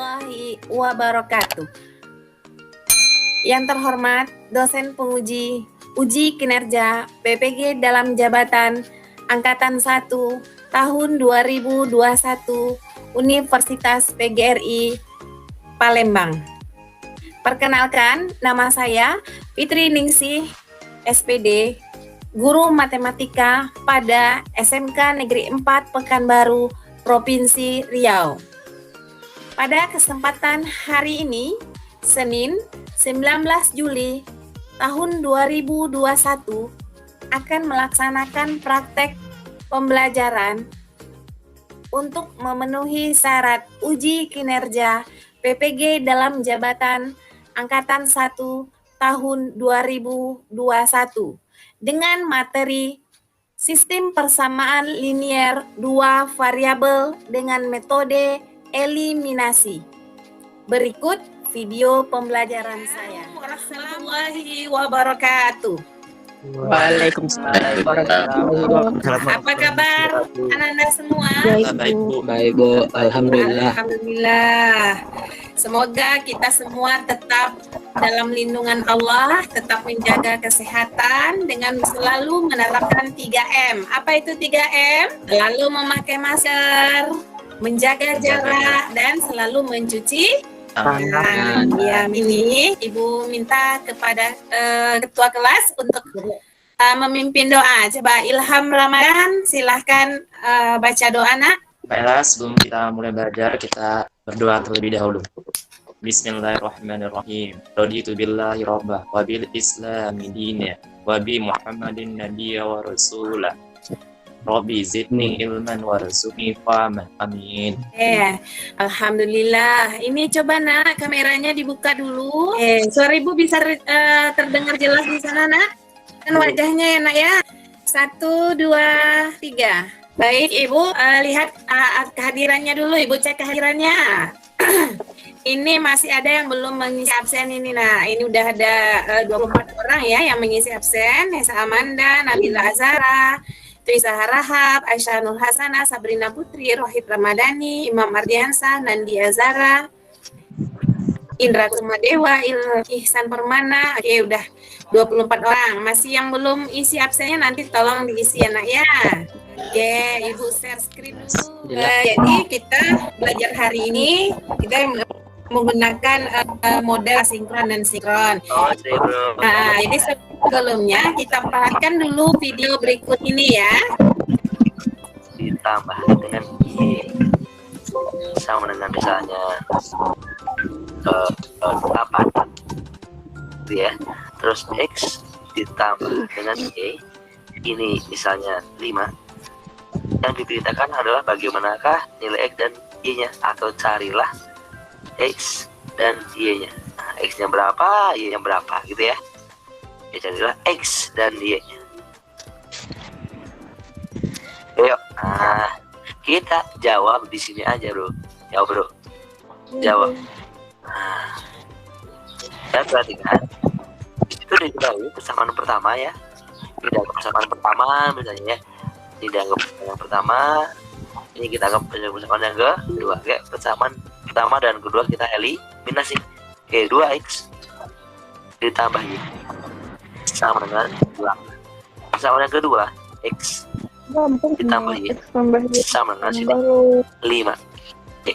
warahmatullahi wabarakatuh. Yang terhormat dosen penguji uji kinerja PPG dalam jabatan Angkatan 1 tahun 2021 Universitas PGRI Palembang. Perkenalkan, nama saya Fitri Ningsih, SPD, Guru Matematika pada SMK Negeri 4 Pekanbaru, Provinsi Riau. Pada kesempatan hari ini, Senin 19 Juli tahun 2021 akan melaksanakan praktek pembelajaran untuk memenuhi syarat uji kinerja PPG dalam jabatan Angkatan 1 tahun 2021 dengan materi sistem persamaan linier dua variabel dengan metode eliminasi. Berikut video pembelajaran saya. Warahmatullahi wabarakatuh. Waalaikumsalam. Apa kabar anak-anak semua? Baik Bu. Baik Bu. Alhamdulillah. Alhamdulillah. Semoga kita semua tetap dalam lindungan Allah, tetap menjaga kesehatan dengan selalu menerapkan 3M. Apa itu 3M? Selalu memakai masker, menjaga jarak, dan selalu mencuci tangan. Ya, ini Ibu minta kepada ketua kelas untuk memimpin doa. Coba Ilham Ramadan, silahkan baca doa, nak. Baiklah, sebelum kita mulai belajar, kita berdoa terlebih dahulu. Bismillahirrahmanirrahim. Raditu billahi rabbah wa bil islami dinah wa bi Muhammadin nabiyya wa rasulah. Rabbi zidni ilman warzuqni fahman. Amin. Alhamdulillah. Ini coba nak kameranya dibuka dulu. Suara Ibu bisa terdengar jelas di sana, nak? Kan wajahnya ya, nak ya. 1, 2, 3. Baik, Ibu lihat kehadirannya dulu. Ibu cek kehadirannya. Ini masih ada yang belum mengisi absen ini. Nah, ini udah ada 24 orang ya yang mengisi absen. Nesa Amanda, Nabila Azara, Trisa Harahap, Aisyah Nur Hasanah, Sabrina Putri, Rohit Ramadhani, Imam Ardiansah, Nandi Azara, Indra Kumadewa, Ihsan Permana. Oke, udah 24 orang. Masih yang belum isi absennya nanti tolong diisi ya, nak ya. Oke, Ibu share screen dulu. Jadi kita belajar hari ini kita menggunakan model asinkron dan sinkron. Nah, ini sebelumnya kita perhatikan dulu video berikut ini ya. Ditambah dengan Y sama dengan misalnya 8 gitu ya. Terus X ditambah dengan Y, ini misalnya 5. Yang diberitakan adalah bagaimanakah nilai X dan Y-nya, atau carilah X dan Y-nya. Nah, X-nya berapa, Y-nya berapa gitu ya. Ya, carilah X dan Y-nya. Ayo, nah, kita jawab di sini aja, Bro. Jawab, Bro. Jawab. Nah, dan perhatikan, itu diketahui persamaan pertama ya. Tidak persamaan pertama misalnya ya. Tidak anggap yang pertama, ini kita anggap persamaan yang kedua. Oke, persamaan pertama dan kedua kita eliminasi. Oke, 2x ditambah y sama dengan 2. Persamaan yang kedua, x ditambah y sama dengan sini 5. Oke.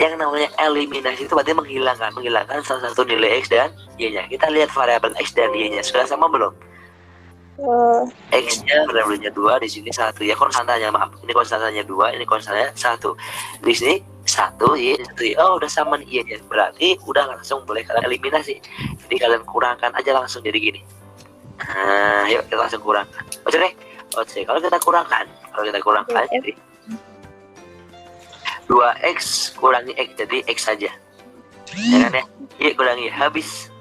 Yang namanya eliminasi itu berarti menghilangkan salah satu nilai x dan y-nya. Kita lihat variabel x dan y-nya sudah sama belum? X-nya variabelnya 2, di sini 1 ya, konstantanya maaf. Ini konstantanya 2, ini konstantanya 1. Di sini 1 y, 1 y. Oh, udah sama nih y-nya. Berarti udah langsung boleh kalian eliminasi. Jadi kalian kurangkan aja langsung jadi gini. Nah, yuk kita langsung kurangkan. Oke deh. Oke, kalau kita kurangkan jadi 2x kurangi x jadi x saja. Ya kan ya? Y kurangi habis.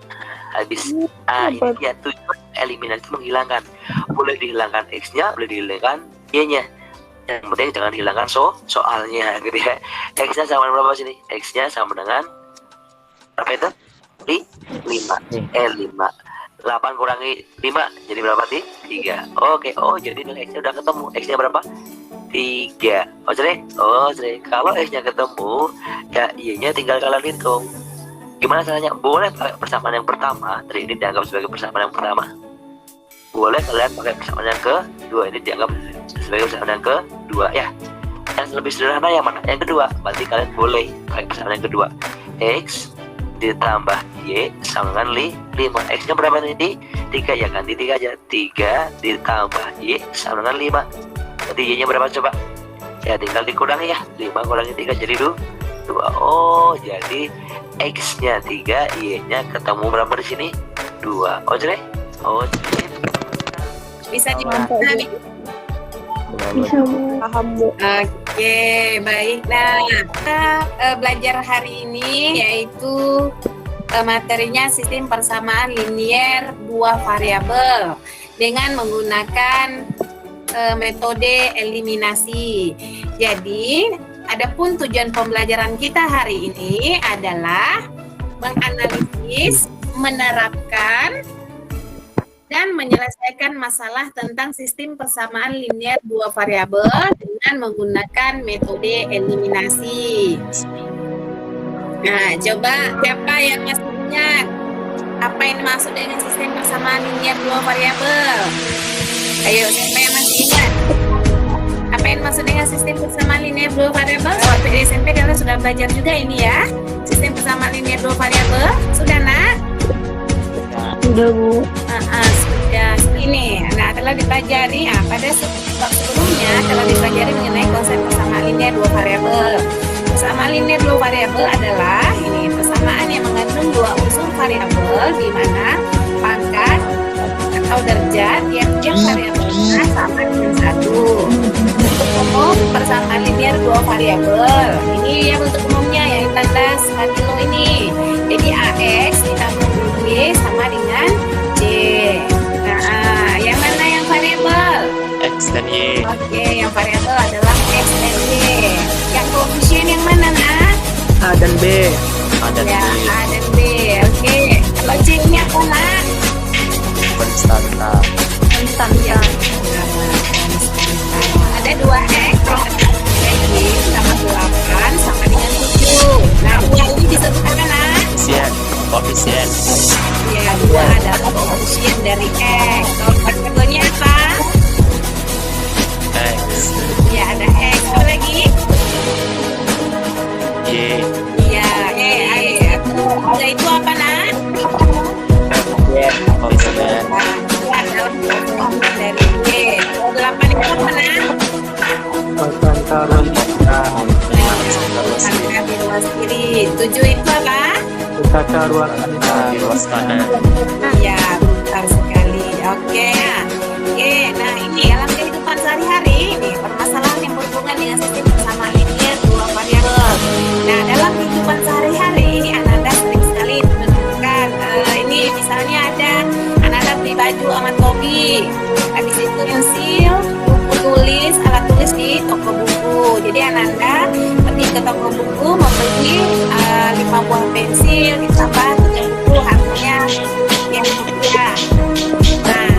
Ini dia tujuan eliminasi, menghilangkan. Boleh dihilangkan x-nya, boleh dihilangkan y-nya. Yang penting jangan hilangkan soalnya gitu ya. X-nya sama dengan berapa sini? X-nya sama dengan berapa itu? 5. 8 kurangi 5 jadi berapa sih? 3. Oke, oh jadi nilai x-nya udah ketemu. X-nya berapa? 3. Ojre, kalau X-nya ketemu, ya Y-nya tinggal kalian hitung. Gimana caranya? Boleh pakai persamaan yang pertama, ini dianggap sebagai persamaan yang pertama. Boleh kalian pakai persamaan yang kedua, ini dianggap sebagai persamaan yang kedua ya. Yang lebih sederhana yang mana? Yang kedua. Berarti kalian boleh pakai persamaan yang kedua. X ditambah Y sama dengan 5. X-nya berapa nanti? 3 ya, ganti 3 aja. 3 ditambah Y sama dengan 5. Berarti Y-nya berapa coba? Ya tinggal dikurangi ya. 5 kurangi 3 jadi 2. Oh, jadi X-nya 3, Y-nya ketemu berapa di sini? 2. Ojre. Bisa dipahami? Bisa Bu. Paham Bu. Oke, baik. Nah, kita belajar hari ini yaitu materinya sistem persamaan linier dua variabel dengan menggunakan metode eliminasi. Jadi, adapun tujuan pembelajaran kita hari ini adalah menganalisis, menerapkan, dan menyelesaikan masalah tentang sistem persamaan linier dua variabel dengan menggunakan metode eliminasi. Nah, coba siapa yang masih ingat apa yang dimaksud dengan sistem persamaan linier dua variabel? Ayo, siapa yang masih ingat? Apa yang dimaksud dengan sistem persamaan linier dua variabel? Waktu di SMP kalian sudah belajar juga ini ya. Sistem persamaan linier dua variabel. Sudah, Nak? Sudah Bu. Sudah ini. Nah, telah dipelajari. Pada sebelumnya telah dipelajari mengenai konsep persamaan linier dua variabel. Persamaan linier dua variabel adalah ini persamaan yang mengandung dua unsur variabel di mana pangkat atau derajat tiap-tiap variabelnya sama dengan 1. Untuk umum persamaan linier dua variabel. Ini yang untuk umumnya yang tanda stabilo ini. Jadi AX ditambah B sama dengan C. Nah, yang mana yang variabel? X dan Y. Oke, yang variabel adalah X dan Y. Yang koefisien yang mana, Nak? A dan B. A dan Ya, B. A dan B. Oke. Kalau C-nya apa, Nak? Konstanta. Ya. Ada 2X. Jadi, sama 8 sama dengan 7. Nah, 2 ini disebut apa, Nak? Koefisien. Ya, 2 adalah koefisien dari X. Kalau variabelnya apa? X. Ya, ada X. Apa lagi? Y. Iya, ada itu apa, Nak? Koefisien. Ada dari Y. 8 itu apa, Nak? Konstanta logika. Angka di luas kiri. 7 itu apa? Tata ruang Di luas kanan. Iya, benar sekali. Oke. Nah ini dalam kehidupan sehari-hari ini permasalahan yang berhubungan dengan sistem persamaan linier dua variabel. Nah, dalam kehidupan sehari-hari Ananda sering sekali menemukan ini misalnya ada Ananda beli baju sama topi. Habis itu pensil, buku tulis, alat tulis di toko buku. Jadi Ananda pergi ke toko buku membeli 5 buah pensil ditambah 3 buku harganya yang rupiah. Nah,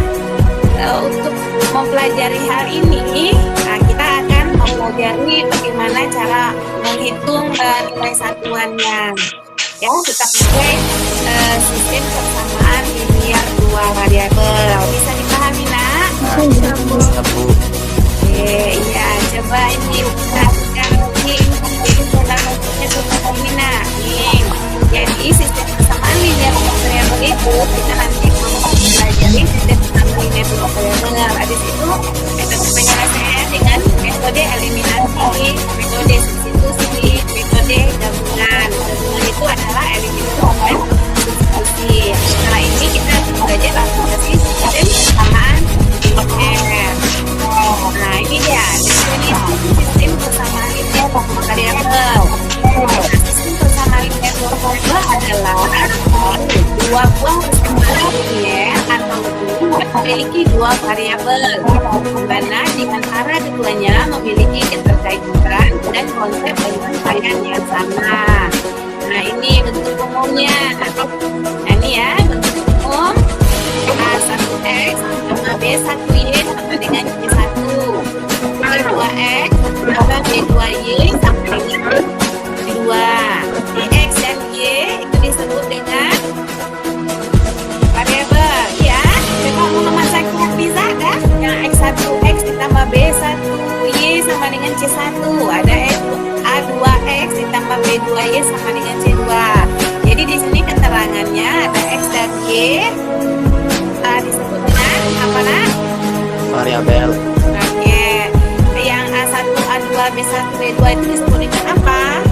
untuk mempelajari hal ini, kita akan mempelajari bagaimana cara menghitung nilai satuannya. Ya, kita pakai sistem persamaan linier dua variabel. Bisa dipahami, Nak? Bisa, Bu. Iya, coba ini perhatikan lagi ini fundamentalnya seperti ini, Nak. Jadi sistem persamaan linier dua variabel itu kita nanti mempelajari sistem persamaan linier dua variabel. Habis itu metode penyelesaian dengan metode eliminasi, metode substitusi, metode gabungan. Gabungan itu adalah eliminasi dan substitusi. Setelah ini kita belajar aplikasi sistem persamaan linier. Nah, ini dia definisi sistem persamaan linier dua variabel. Sistem persamaan linier dua variabel adalah dua buah persamaan linier atau lebih memiliki dua variabel, di mana di antara keduanya memiliki keterkaitan dan konsep penyelesaian yang sama. Nah, ini bentuk umumnya. Nah, ini ya bentuk umum A1X sama B1Y sama dengan C1. 2X B2Y sama dengan 2. X dan Y itu disebut dengan variabel ya. Coba Muhammad Syakir bisa kan? Yang X1 X ditambah B1 Y sama dengan C1. Ada A2X ditambah B2Y sama dengan C2. Jadi di sini keterangannya ada X dan Y disebut dengan apa nak? Variabel. Oke. Yang A1, A2, B1, B2 itu disebut dengan apa?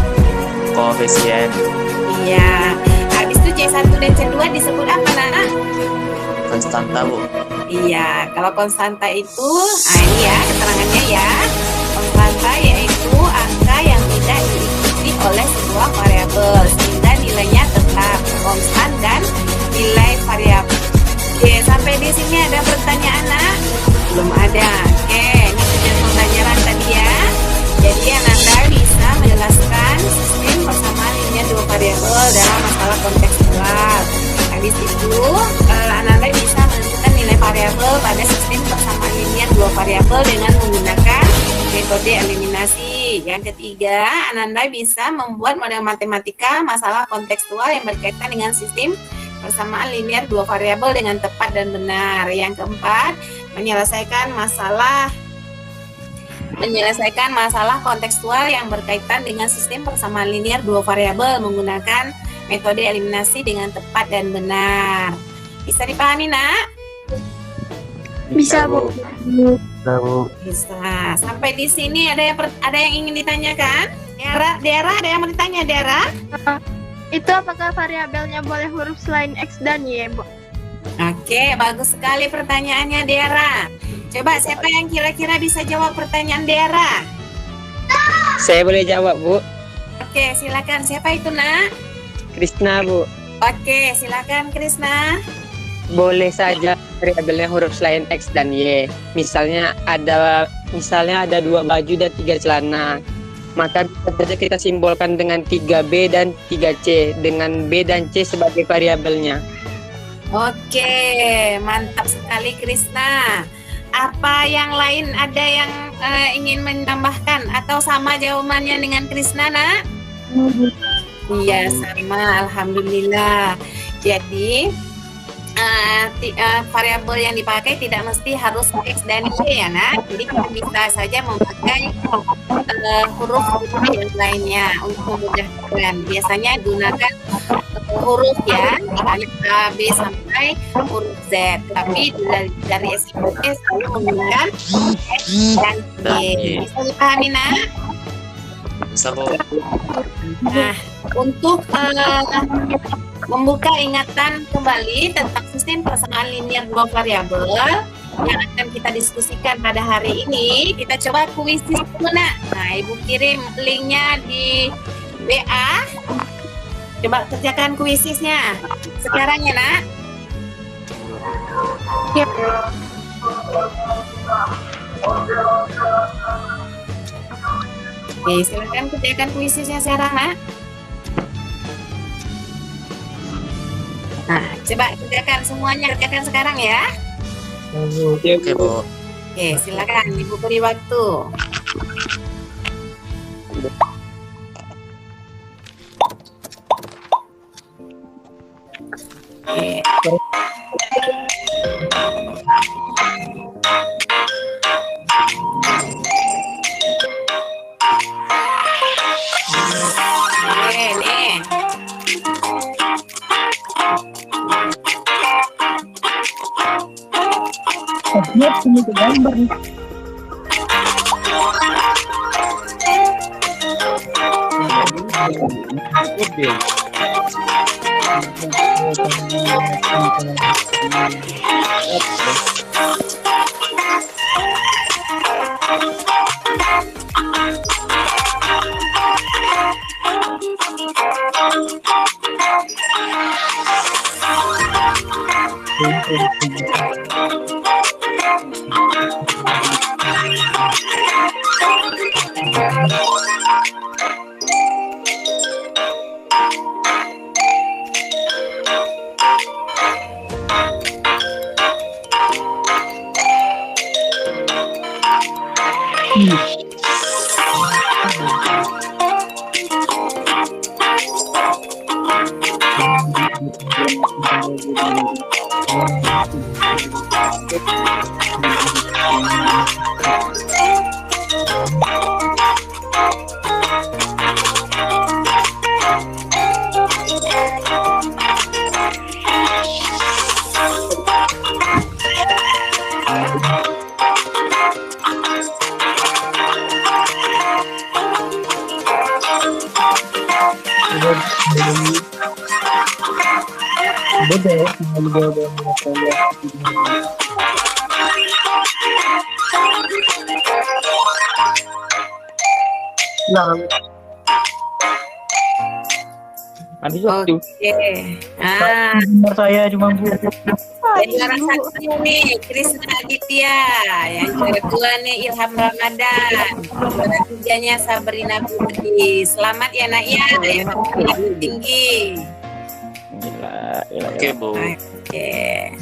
Koefisien. Iya. Habis itu C1 dan C2 disebut apa nak? Konstanta, Bu. Iya, kalau konstanta itu, ini ya keterangannya ya. Konstanta yaitu angka yang tidak diikuti oleh sebuah variabel sehingga nilainya tetap konstan dan nilai variabel. Oke, sampai di sini ada pertanyaan nak? Belum ada. Oke, ini sudah pembelajaran tadi ya. Jadi Ananda bisa menjelaskan sistem persamaan linear dua variabel dalam masalah kontekstual. Habis itu Ananda bisa menentukan nilai variabel pada sistem persamaan linear dua variabel dengan menggunakan metode eliminasi. Yang ketiga, Ananda bisa membuat model matematika masalah kontekstual yang berkaitan dengan sistem persamaan linear dua variabel dengan tepat dan benar. Yang keempat, menyelesaikan masalah kontekstual yang berkaitan dengan sistem persamaan linear dua variabel menggunakan metode eliminasi dengan tepat dan benar. Bisa dipahami nak? Bisa, Bu. Tahu. Bisa. Sampai di sini ada yang ingin ditanyakan? Dera ada yang mau ditanya Dera? Itu apakah variabelnya boleh huruf selain X dan Y, Bu? Oke, bagus sekali pertanyaannya Dera. Coba siapa yang kira-kira bisa jawab pertanyaan Dera? Saya boleh jawab, Bu. Oke, silakan. Siapa itu nak? Krisna, Bu. Oke, silakan Krisna. Boleh saja variabelnya huruf selain X dan Y. Misalnya ada 2 baju dan 3 celana. Maka bisa saja kita simbolkan dengan 3B dan 3C dengan B dan C sebagai variabelnya. Oke, mantap sekali Krisna. Apa yang lain ada yang ingin menambahkan atau sama jawabannya dengan Krisna nak? Iya sama, alhamdulillah. Jadi variabel yang dipakai tidak mesti harus X dan Y ya nak. Jadi kita bisa saja memakai huruf yang lainnya untuk memudahkan. Biasanya gunakan huruf ya, dari A, B sampai huruf Z. Tapi dari SMP selalu menggunakan X dan Y. Bisa dipahami nak? Bisa, Bu. Nah, untuk membuka ingatan kembali tentang sistem persamaan linear dua variabel yang akan kita diskusikan pada hari ini, kita coba kuis dulu nak. Nah, Ibu kirim linknya di WA. Coba kerjakan kuisisnya sekarang ya nak. Ya. Oke, silakan kerjakan kuisisnya sekarang nak. Nah, coba kerjakan semuanya, kerjakan sekarang ya. Oke, Bu. Oke, silakan Ibu beri waktu. Oke. Oke, nih. Dia punya gambar nih. Beda ya, tinggal gua Nah, Habis waktu. Oke. Ah, nomor saya cuma Bu. juara satu nih Krisna Aditya, yang juara dua nih Ilham Ramadan, juara tiganya Sabrina Putri. Selamat ya nak ya, yang tinggi. Oke, Bu. Oke.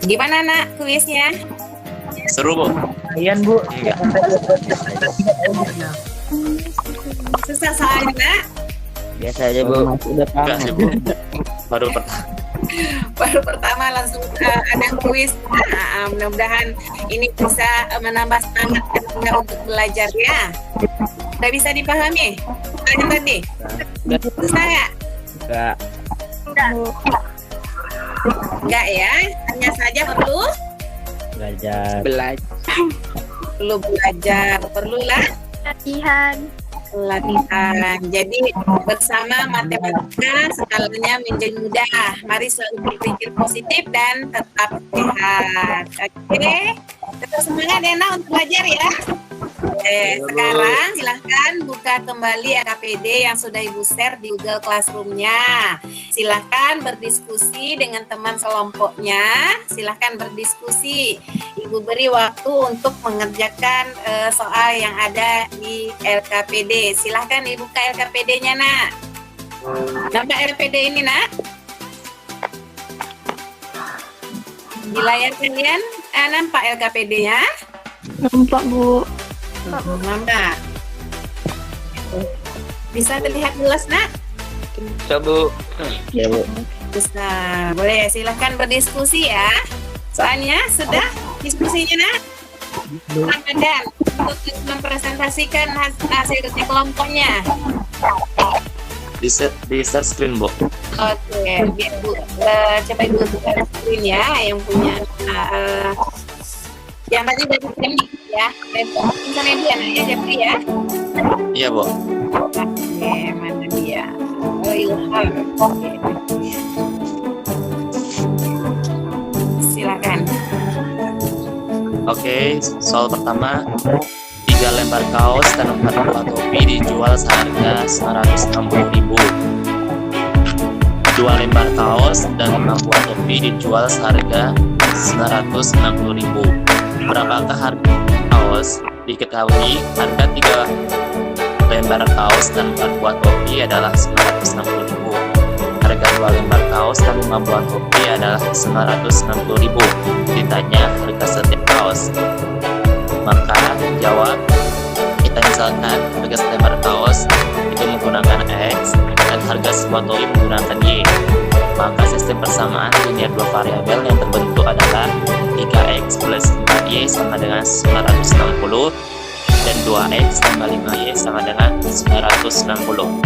Gimana nak kuisnya? Seru, Bu. Kalian Bu. Enggak. Susah soalnya nak. Biasa aja, Bu. Udah Enggak sih, Bu. Baru Baru pertama langsung ada kuis. Nah, mudah-mudahan ini bisa menambah semangat Anda untuk belajar ya. Udah bisa dipahami? Tanya tadi. Susah nggak? Enggak. Enggak ya? Hanya saja perlu Belajar. perlulah Latihan. latihan. Jadi bersama matematika skalanya menjadi mudah. Mari selalu berpikir positif dan tetap sehat. Oke, tetap semangat ya nak untuk belajar ya. Sekarang silahkan buka kembali LKPD yang sudah Ibu share di Google Classroom-nya. Silahkan berdiskusi dengan teman kelompoknya. Silahkan berdiskusi. Ibu beri waktu untuk mengerjakan soal yang ada di LKPD. Silahkan dibuka LKPD-nya, nak. Nampak LKPD ini, nak? Di layar kalian nampak LKPD-nya? Nampak, Bu. Nampak. Bisa terlihat jelas, nak? Bisa, Bu. Ya, Bu. Bisa. Boleh, silahkan berdiskusi ya. Soalnya sudah diskusinya, nak? Ramadan untuk mempresentasikan hasil kelompoknya. di share screen, Bu. Oke, biar Bu coba Ibu buka screen ya yang punya yang tadi dari sini ya. Misalnya dia namanya Jeffrey ya. Iya, Bu. Oke, mana dia? Oh, Ilham. Oke. Silakan. Oke, soal pertama. 3 lembar kaos dan 4 buah topi dijual seharga 960.000. 2 lembar kaos dan 5 buah topi dijual seharga 960.000. Berapakah harga kaos? Diketahui harga 3 lembar kaos dan 4 buah topi adalah 960.000. Harga 2 lembar kaos dan 5 buah topi adalah 960.000. Ditanya harga setiap kaos. Maka jawab, kita misalkan harga selembar kaos itu menggunakan X dan harga sebuah topi menggunakan Y. Maka sistem persamaan linear dua variabel yang terbentuk adalah 3X plus 4Y sama dengan 960 dan 2X tambah 5Y sama dengan 960.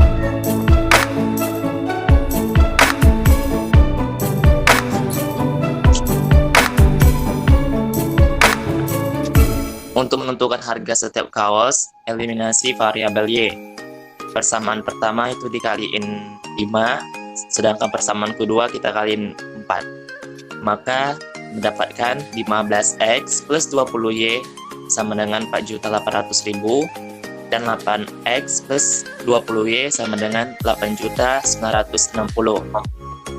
Untuk menentukan harga setiap kaos, eliminasi variabel Y. Persamaan pertama itu dikaliin 5, sedangkan persamaan kedua kita kaliin 4. Maka mendapatkan 15X plus 20Y sama dengan 4.800.000 dan 8X plus 20Y sama dengan 8.960.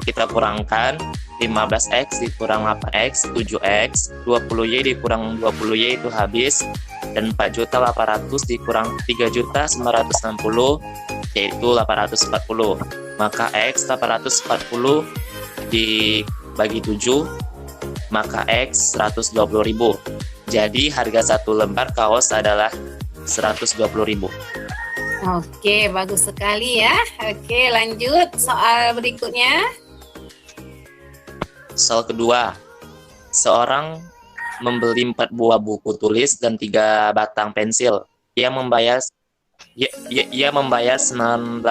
Kita kurangkan 15X dikurang 8X, 7X, 20Y dikurang 20Y itu habis, dan 4.800 dikurang 3.960 yaitu 840. Maka X 840 dibagi 7, maka X 120.000. Jadi harga satu lembar kaos adalah 120.000. Oke, bagus sekali ya. Oke, lanjut soal berikutnya. Soal kedua, seorang membeli 4 buah buku tulis dan 3 batang pensil. Ia membayar 19.500.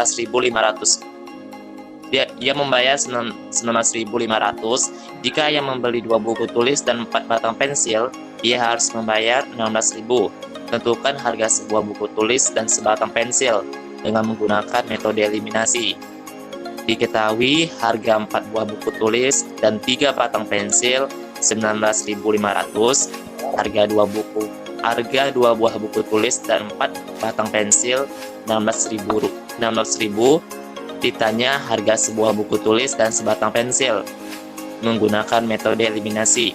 Ia membayar 19.500. Jika ia membeli 2 buku tulis dan 4 batang pensil, ia harus membayar 16.000. Tentukan harga sebuah buku tulis dan sebatang pensil. dengan menggunakan metode eliminasi. Diketahui harga 4 buah buku tulis dan 3 batang pensil 19.500, harga 2 buah buku tulis dan 4 batang pensil 16.000. Ditanya harga sebuah buku tulis dan sebatang pensil menggunakan metode eliminasi.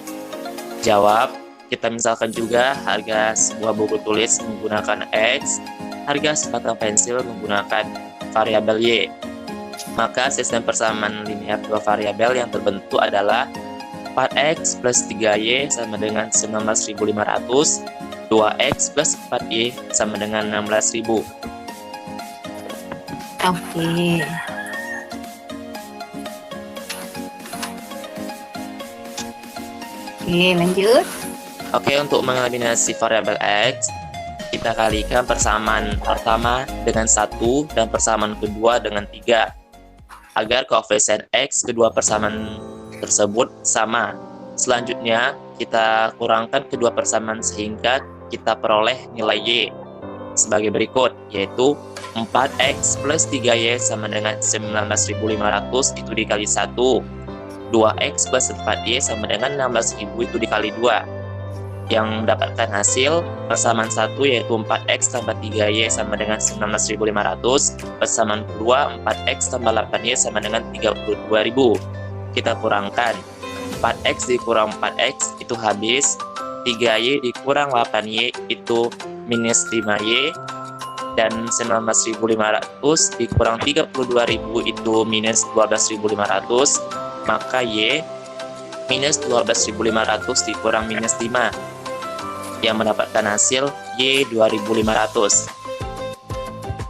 Jawab, kita misalkan juga harga sebuah buku tulis menggunakan X, harga sebatang pensil menggunakan variabel Y. Maka sistem persamaan linear dua variabel yang terbentuk adalah 4X plus 3Y sama dengan 19.500, 2X plus 4Y sama dengan 16.000. Oke. Oke, lanjut. Oke, untuk mengeliminasi variabel X, kita kalikan persamaan pertama dengan 1 dan persamaan kedua dengan 3. Agar koefisien X kedua persamaan tersebut sama. Selanjutnya, kita kurangkan kedua persamaan sehingga kita peroleh nilai Y sebagai berikut, yaitu 4X plus 3Y sama dengan 19.500 itu dikali 1. 2X plus 4Y sama dengan 16.000 itu dikali 2. Yang mendapatkan hasil persamaan 1 yaitu 4X tambah 3Y sama dengan 19.500, persamaan kedua 4X tambah 8Y sama dengan 32.000. Kita kurangkan, 4X dikurang 4X itu habis, 3Y dikurang 8Y itu minus 5Y, dan 19.500 dikurang 32.000 itu minus 12.500, maka Y minus 12.500 dikurang minus 5 yang mendapatkan hasil Y 2.500.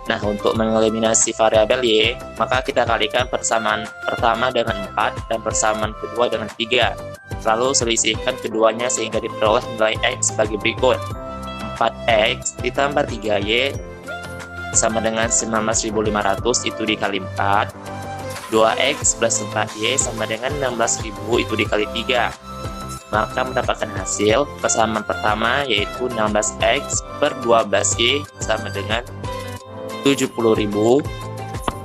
Nah, untuk mengeliminasi variabel Y, maka kita kalikan persamaan pertama dengan 4 dan persamaan kedua dengan 3. Lalu selisihkan keduanya sehingga diperoleh nilai X sebagai berikut. 4X ditambah 3Y sama dengan 19.500 itu dikali 4. 2X plus 4Y sama dengan 16.000 itu dikali 3. Maka mendapatkan hasil persamaan pertama yaitu 16X per 12Y sama dengan 70.000,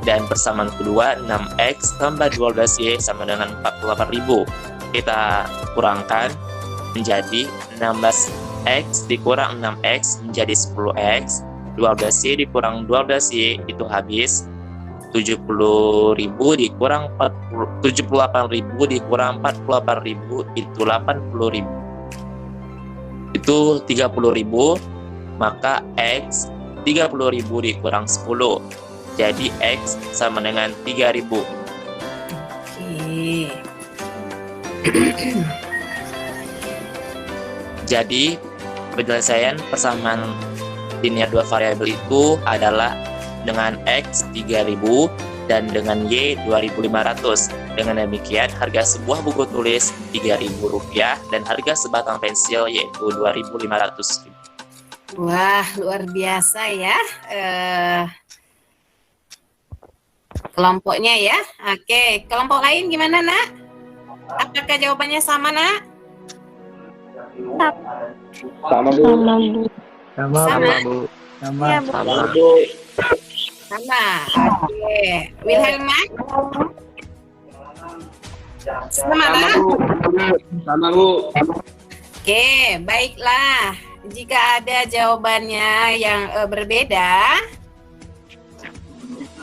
dan persamaan kedua 6X tambah 12Y sama dengan 48.000. Kita kurangkan menjadi 16X dikurang 6X menjadi 10X, 12Y dikurang 12Y itu habis, 70.000 dikurang 78.000 dikurang 48.000 itu 80.000. Itu 30.000, maka X 30.000 dikurang 10. Jadi X sama dengan 3.000. Oke. Jadi penyelesaian persamaan linear dua variabel itu adalah dengan X 3.000 dan dengan Y 2.500. Dengan demikian harga sebuah buku tulis Rp3.000 dan harga sebatang pensil yaitu Rp2.500. Wah, luar biasa ya. Kelompoknya ya. Oke, kelompok lain gimana, Nak? Apakah jawabannya sama, Nak? Sama, Bu. Sama, Bu. Sama. Iya, Bu. Sama. Sama. Oke. Wilhelma? Sama, Nak? Sama, Bu. Oke, baiklah. Jika ada jawabannya yang berbeda,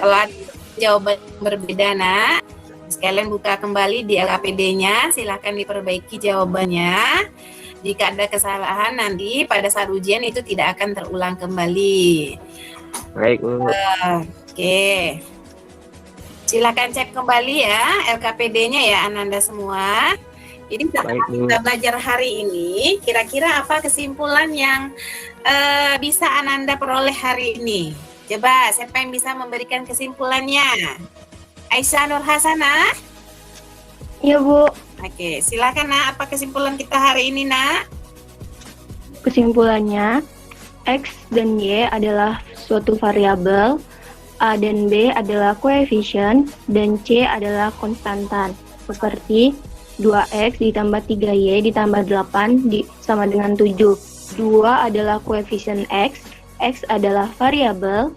kalau ada jawaban berbeda, Nak, sekalian buka kembali di LKPD-nya, silakan diperbaiki jawabannya. Jika ada kesalahan nanti pada saat ujian itu tidak akan terulang kembali. Baik, Bu. Oke. Silakan cek kembali ya LKPD-nya ya Ananda semua. Jadi setelah Baik, Bu. kita belajar hari ini, kira-kira apa kesimpulan yang bisa Ananda peroleh hari ini? Coba, siapa yang bisa memberikan kesimpulannya? Aisyah Nur Hasanah? Iya, Bu. Oke, silakan Nak. Apa kesimpulan kita hari ini, Nak? Kesimpulannya, X dan Y adalah suatu variabel, A dan B adalah koefisien, dan C adalah konstantan. Seperti 2X ditambah 3Y ditambah 8 sama dengan 7. 2 adalah koefisien X adalah variabel,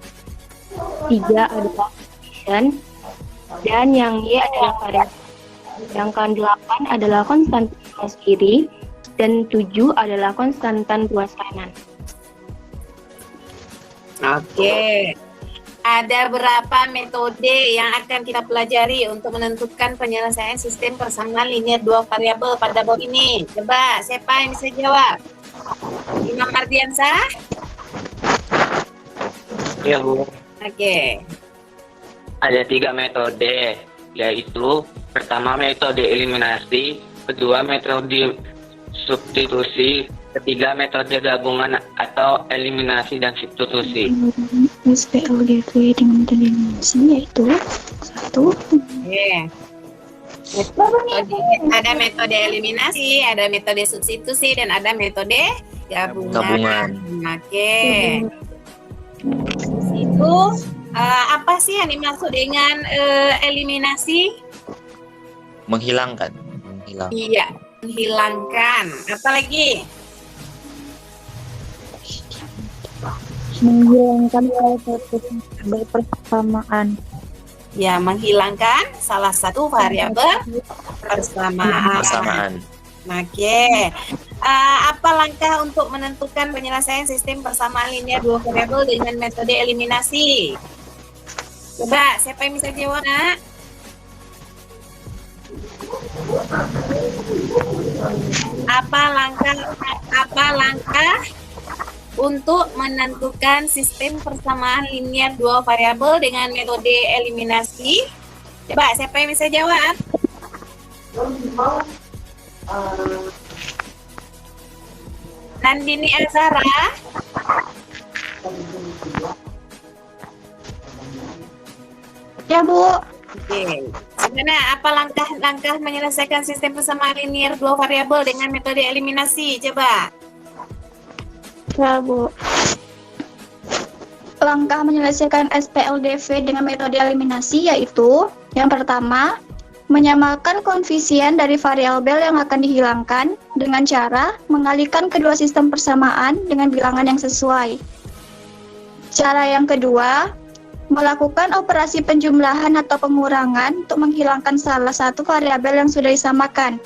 3 adalah coefficient, dan yang Y adalah variabel. Sedangkan 8 adalah konstantan ruas kiri, dan 7 adalah konstantan ruas kanan. Oke. Ada berapa metode yang akan kita pelajari untuk menentukan penyelesaian sistem persamaan linear dua variabel pada bab ini? Coba, siapa yang bisa jawab? Imam Ardiansah? Ya, Bu. Oke. Ada 3 metode, yaitu pertama metode eliminasi, kedua metode substitusi, ketiga metode gabungan atau eliminasi dan substitusi. SPLDV dengan metode eliminasi yaitu 1. Oke. Ada metode eliminasi, ada metode substitusi, dan ada metode gabungan. Oke. Itu apa sih yang dimaksud dengan eliminasi? Menghilangkan. Iya, menghilangkan. Apa lagi? Menghilangkan salah satu variabel persamaan. Ya, menghilangkan salah satu variabel persamaan. Oke. Apa langkah untuk menentukan penyelesaian sistem persamaan linear dua variabel dengan metode eliminasi? Coba, siapa yang bisa jawab, Nak? Apa langkah untuk menentukan sistem persamaan linear dua variabel dengan metode eliminasi? Coba, siapa yang bisa jawab? Nandini Azara? Ya, Bu. Oke. Gimana? Apa langkah menyelesaikan sistem persamaan linear dua variabel dengan metode eliminasi? Coba. Ya, Bu. Langkah menyelesaikan SPLDV dengan metode eliminasi yaitu yang pertama, menyamakan koefisien dari variabel yang akan dihilangkan dengan cara mengalihkan kedua sistem persamaan dengan bilangan yang sesuai. Cara yang kedua, melakukan operasi penjumlahan atau pengurangan untuk menghilangkan salah satu variabel yang sudah disamakan.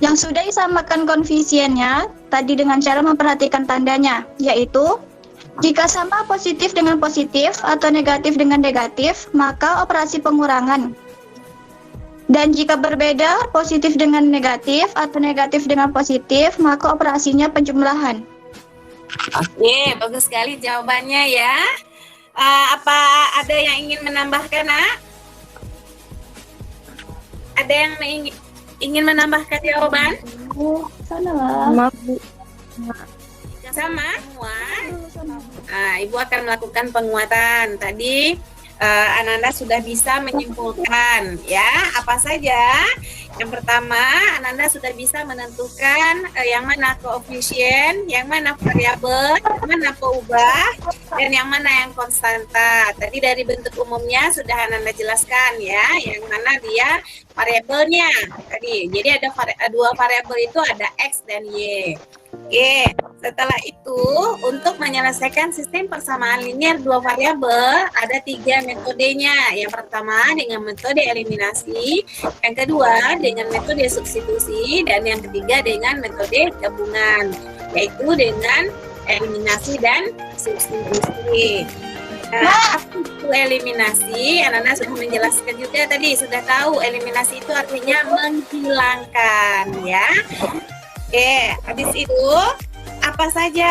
Yang sudah disamakan koefisiennya tadi dengan cara memperhatikan tandanya, yaitu jika sama positif dengan positif atau negatif dengan negatif, maka operasi pengurangan. Dan jika berbeda, positif dengan negatif atau negatif dengan positif, maka operasinya penjumlahan. Oke, bagus sekali jawabannya ya. Apa ada yang ingin menambahkan, Nak? Ada yang ingin menambahkan jawaban? Sana lah. Sama? Ibu akan melakukan penguatan. Tadi Ananda sudah bisa menyimpulkan ya apa saja. Yang pertama, Ananda sudah bisa menentukan yang mana koefisien, yang mana variabel, yang mana peubah, dan yang mana yang konstanta. Tadi dari bentuk umumnya sudah Ananda jelaskan ya, yang mana dia variabelnya tadi. Jadi ada dua variabel itu ada X dan Y. Oke, setelah itu untuk menyelesaikan sistem persamaan linear dua variabel ada 3 metodenya. Yang pertama dengan metode eliminasi, yang kedua dengan metode substitusi, dan yang ketiga dengan metode gabungan, yaitu dengan eliminasi dan substitusi. Apa itu eliminasi? Ananda sudah menjelaskan juga tadi, sudah tahu eliminasi itu artinya menghilangkan ya. Oke, habis itu apa saja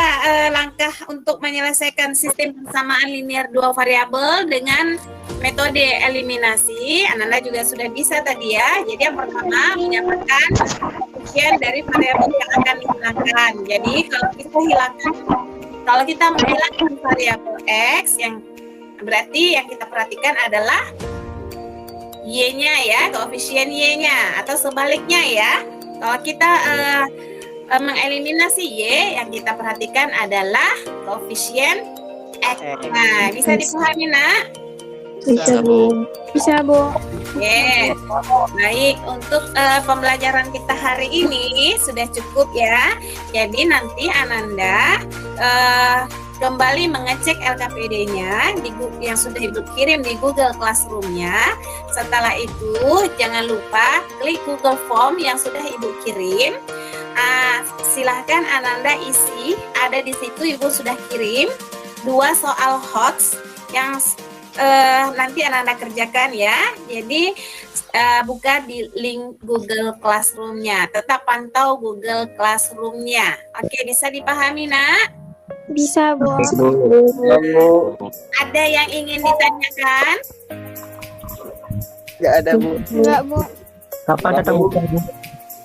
langkah untuk menyelesaikan sistem persamaan linear dua variabel dengan metode eliminasi? Ananda juga sudah bisa tadi ya. Jadi yang pertama menyamakan koefisien dari variabel yang akan dihilangkan. Jadi kalau kita menghilangkan variabel X, yang berarti yang kita perhatikan adalah Y-nya ya, koefisien Y-nya, atau sebaliknya ya. Kalau kita mengeliminasi Y, yang kita perhatikan adalah koefisien X. Nah, bisa dipahami, Nak? Bisa, Bu. Bisa, Bu. Oke, baik. Untuk pembelajaran kita hari ini sudah cukup ya. Jadi nanti Ananda kembali mengecek LKPD-nya yang sudah Ibu kirim di Google Classroom-nya. Setelah itu, jangan lupa klik Google Form yang sudah Ibu kirim. Silahkan Ananda isi, ada di situ Ibu sudah kirim 2 soal HOTS yang nanti Ananda kerjakan ya. Jadi buka di link Google Classroom-nya. Tetap pantau Google Classroom-nya. Oke, bisa dipahami, Nak? Bisa, Bu. Ada yang ingin ditanyakan? Nggak ada, Bu. Enggak, Bu. Kapan datang Bu?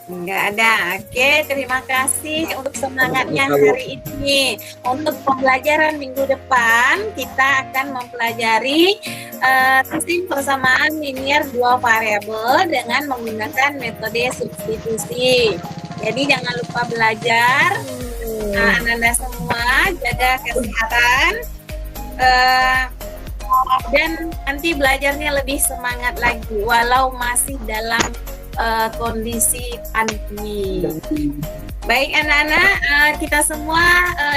Enggak ada. Oke, terima kasih untuk semangatnya hari ini. Untuk pembelajaran minggu depan, kita akan mempelajari sistem persamaan linear dua variabel dengan menggunakan metode substitusi. Jadi jangan lupa belajar. Ananda semua jaga kesehatan. Dan nanti belajarnya lebih semangat lagi walau masih dalam kondisi pandemi. Baik anak-anak, kita semua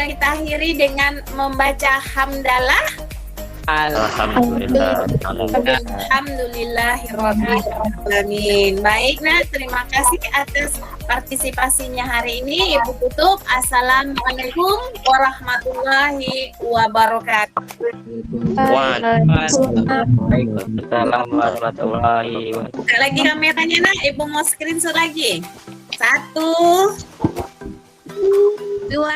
kita akhiri dengan membaca hamdalah. Alhamdulillah. Alhamdulillahirabbil alamin. Baik, Nah, terima kasih atas partisipasinya hari ini. Ibu tutup. Assalamualaikum warahmatullahi wabarakatuh. Assalamualaikum warahmatullahi wabarakatuh. Buka lagi kameranya, Nah. Ibu mau screenshot lagi. 1, 2,